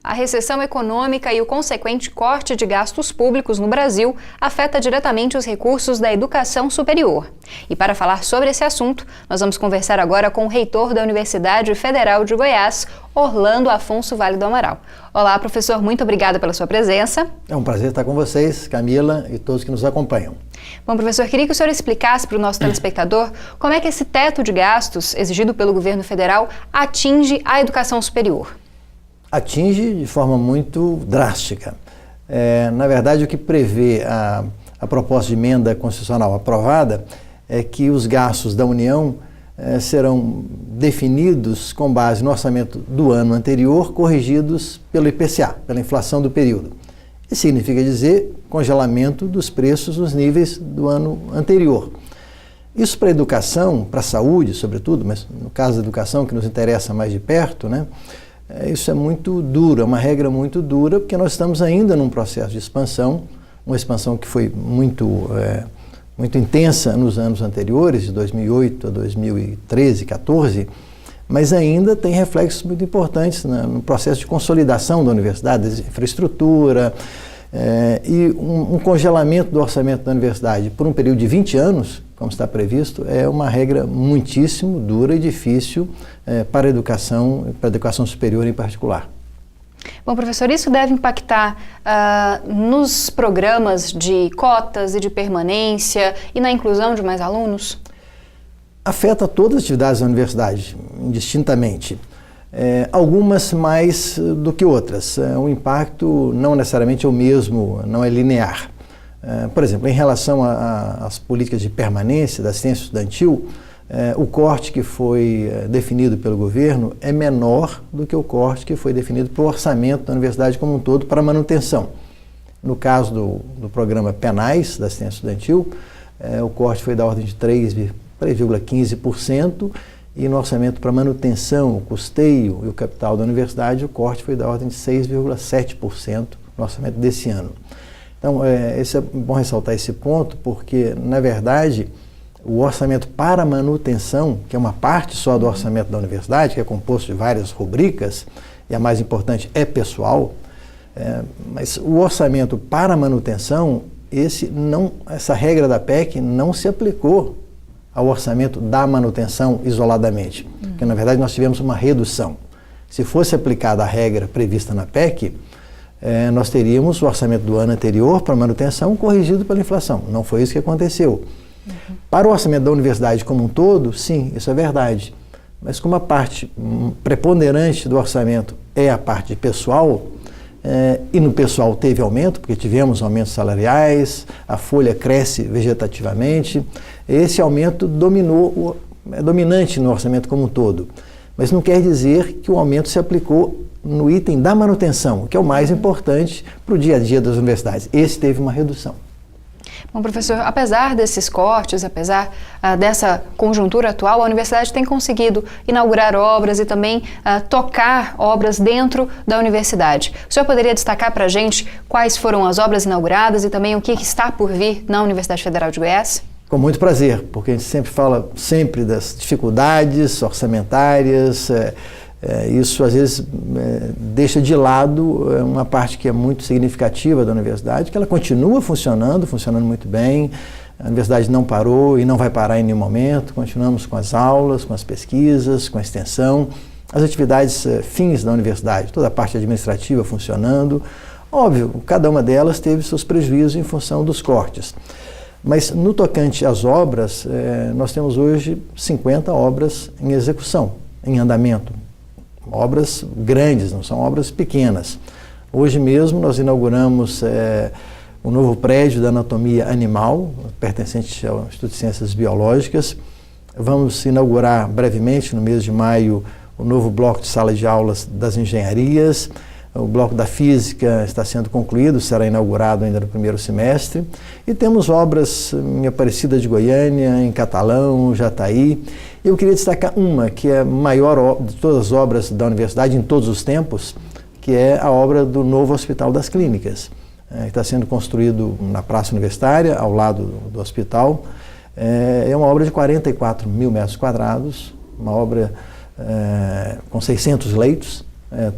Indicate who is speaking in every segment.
Speaker 1: A recessão econômica e o consequente corte de gastos públicos no Brasil afeta diretamente os recursos da educação superior. E para falar sobre esse assunto, nós vamos conversar agora com o reitor da Universidade Federal de Goiás, Orlando Afonso Vale do Amaral. Olá, professor, muito obrigada pela sua presença.
Speaker 2: É um prazer estar com vocês, Camila, e todos que nos acompanham.
Speaker 1: Bom, professor, queria que o senhor explicasse para o nosso telespectador como é que esse teto de gastos exigido pelo governo federal atinge a educação superior.
Speaker 2: Atinge de forma muito drástica. Na verdade, o que prevê a proposta de emenda constitucional aprovada é que os gastos da União serão definidos com base no orçamento do ano anterior, corrigidos pelo IPCA, pela inflação do período. Isso significa dizer congelamento dos preços nos níveis do ano anterior. Isso para a educação, para a saúde, sobretudo, mas no caso da educação que nos interessa mais de perto, isso é muito duro, é uma regra muito dura, porque nós estamos ainda num processo de expansão, uma expansão que foi muito intensa nos anos anteriores, de 2008 a 2013, 2014, mas ainda tem reflexos muito importantes no processo de consolidação da universidade, da infraestrutura, e um congelamento do orçamento da universidade por um período de 20 anos, como está previsto, é uma regra muitíssimo dura e difícil para a educação superior em particular.
Speaker 1: Bom, professor, isso deve impactar nos programas de cotas e de permanência e na inclusão de mais alunos?
Speaker 2: Afeta todas as atividades da universidade, indistintamente. Algumas mais do que outras. O impacto não necessariamente é o mesmo, não é linear. Por exemplo, em relação às políticas de permanência da assistência estudantil, o corte que foi definido pelo governo é menor do que o corte que foi definido para o orçamento da universidade como um todo para manutenção. No caso do programa Penais da assistência estudantil, o corte foi da ordem de 3,15%, e no orçamento para manutenção, o custeio e o capital da universidade, o corte foi da ordem de 6,7% no orçamento desse ano. Então, é bom ressaltar esse ponto, porque, na verdade, o orçamento para manutenção, que é uma parte só do orçamento da universidade, que é composto de várias rubricas, e a mais importante é pessoal, mas o orçamento para manutenção, essa regra da PEC não se aplicou ao orçamento da manutenção isoladamente, porque na verdade nós tivemos uma redução. Se fosse aplicada a regra prevista na PEC, nós teríamos o orçamento do ano anterior para manutenção corrigido pela inflação. Não foi isso que aconteceu. Para o orçamento da universidade como um todo, sim, isso é verdade. Mas como a parte preponderante do orçamento é a parte de pessoal, e no pessoal teve aumento, porque tivemos aumentos salariais, a folha cresce vegetativamente, esse aumento é dominante no orçamento como um todo. Mas não quer dizer que o aumento se aplicou no item da manutenção, que é o mais importante para o dia a dia das universidades. Esse teve uma redução.
Speaker 1: Bom, professor, apesar desses cortes, apesar dessa conjuntura atual, a universidade tem conseguido inaugurar obras e também tocar obras dentro da universidade. O senhor poderia destacar para a gente quais foram as obras inauguradas e também o que está por vir na Universidade Federal de Goiás?
Speaker 2: Com muito prazer, porque a gente sempre fala das dificuldades orçamentárias, isso às vezes deixa de lado uma parte que é muito significativa da universidade, que ela continua funcionando muito bem. A universidade não parou e não vai parar em nenhum momento. Continuamos com as aulas, com as pesquisas, com a extensão, as atividades fins da universidade, toda a parte administrativa funcionando. Óbvio, cada uma delas teve seus prejuízos em função dos cortes. Mas no tocante às obras, nós temos hoje 50 obras em execução, em andamento. Obras grandes, não são obras pequenas. Hoje mesmo nós inauguramos o novo prédio da anatomia animal, pertencente ao Instituto de Ciências Biológicas. Vamos inaugurar brevemente, no mês de maio, o novo bloco de sala de aulas das engenharias. O bloco da física está sendo concluído, será inaugurado ainda no primeiro semestre. E temos obras em Aparecida de Goiânia, em Catalão, Jataí. Eu queria destacar uma, que é a maior de todas as obras da universidade em todos os tempos, que é a obra do novo Hospital das Clínicas. Está sendo construído na Praça Universitária, ao lado do hospital. É uma obra de 44 mil metros quadrados, uma obra com 600 leitos,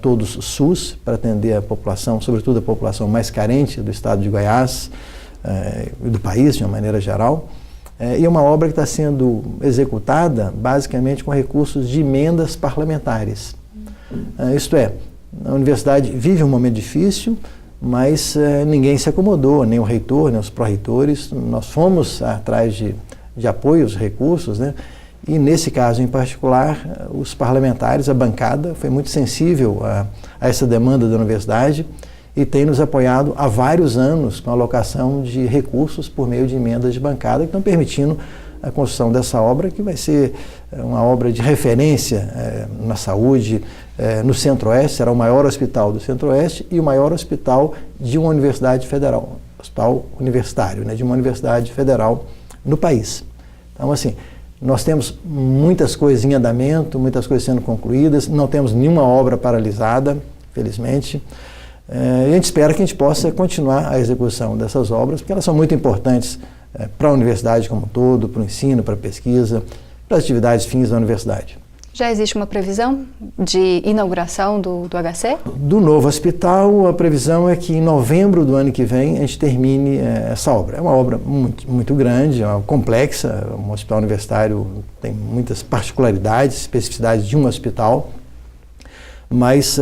Speaker 2: todos SUS, para atender a população, sobretudo a população mais carente do estado de Goiás e do país, de uma maneira geral. E é uma obra que está sendo executada basicamente com recursos de emendas parlamentares. Isto é, a universidade vive um momento difícil, mas ninguém se acomodou, nem o reitor, nem os pró-reitores. Nós fomos atrás de apoios, recursos, né? E nesse caso em particular, os parlamentares, a bancada, foi muito sensível a essa demanda da universidade e tem nos apoiado há vários anos com a alocação de recursos por meio de emendas de bancada que estão permitindo a construção dessa obra, que vai ser uma obra de referência na saúde no Centro-Oeste, será o maior hospital do Centro-Oeste e o maior hospital de uma universidade federal, hospital universitário, né, de uma universidade federal no país. Então, assim, nós temos muitas coisas em andamento, muitas coisas sendo concluídas, não temos nenhuma obra paralisada, felizmente. E a gente espera que a gente possa continuar a execução dessas obras, porque elas são muito importantes para a universidade como um todo, para o ensino, para a pesquisa, para as atividades fins da universidade.
Speaker 1: Já existe uma previsão de inauguração do HC? Do
Speaker 2: novo hospital, a previsão é que em novembro do ano que vem a gente termine essa obra. É uma obra muito grande, complexa, um hospital universitário tem muitas particularidades, especificidades de um hospital, mas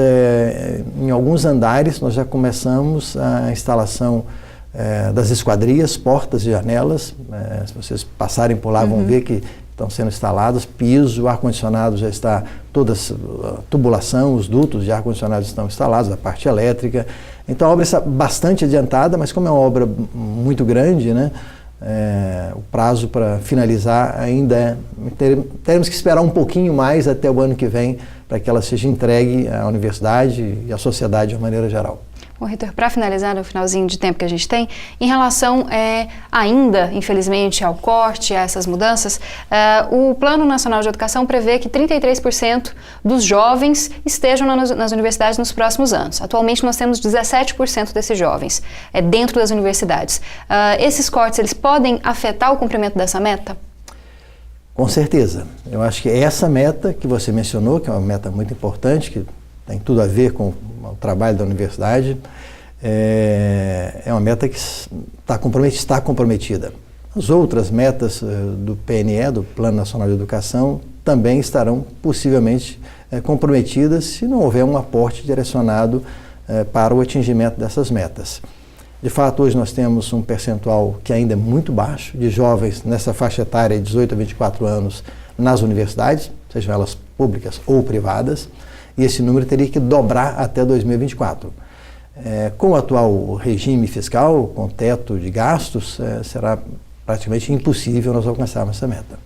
Speaker 2: em alguns andares nós já começamos a instalação das esquadrias, portas e janelas. Se vocês passarem por lá vão ver que estão sendo instaladas, piso, ar-condicionado já está, toda a tubulação, os dutos de ar-condicionado estão instalados, a parte elétrica. Então a obra está bastante adiantada, mas como é uma obra muito grande, né, o prazo para finalizar ainda teremos que esperar um pouquinho mais até o ano que vem para que ela seja entregue à universidade e à sociedade de uma maneira geral.
Speaker 1: Bom, reitor, para finalizar, no finalzinho de tempo que a gente tem, em relação ainda, infelizmente, ao corte, a essas mudanças, o Plano Nacional de Educação prevê que 33% dos jovens estejam nas universidades nos próximos anos. Atualmente nós temos 17% desses jovens dentro das universidades. Esses cortes, eles podem afetar o cumprimento dessa meta?
Speaker 2: Com certeza. Eu acho que essa meta que você mencionou, que é uma meta muito importante, que tem tudo a ver com o trabalho da universidade, é uma meta que está comprometida. As outras metas do PNE, do Plano Nacional de Educação, também estarão possivelmente comprometidas se não houver um aporte direcionado para o atingimento dessas metas. De fato, hoje nós temos um percentual que ainda é muito baixo de jovens nessa faixa etária de 18 a 24 anos nas universidades, sejam elas públicas ou privadas, e esse número teria que dobrar até 2024. Com o atual regime fiscal, com teto de gastos, será praticamente impossível nós alcançarmos essa meta.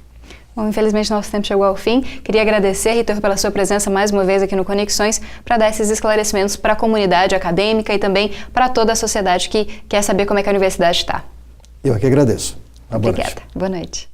Speaker 1: Bom, infelizmente nosso tempo chegou ao fim. Queria agradecer, reitor, pela sua presença mais uma vez aqui no Conexões para dar esses esclarecimentos para a comunidade acadêmica e também para toda a sociedade que quer saber como é que a universidade está.
Speaker 2: Eu é que agradeço.
Speaker 1: Obrigada. Boa noite.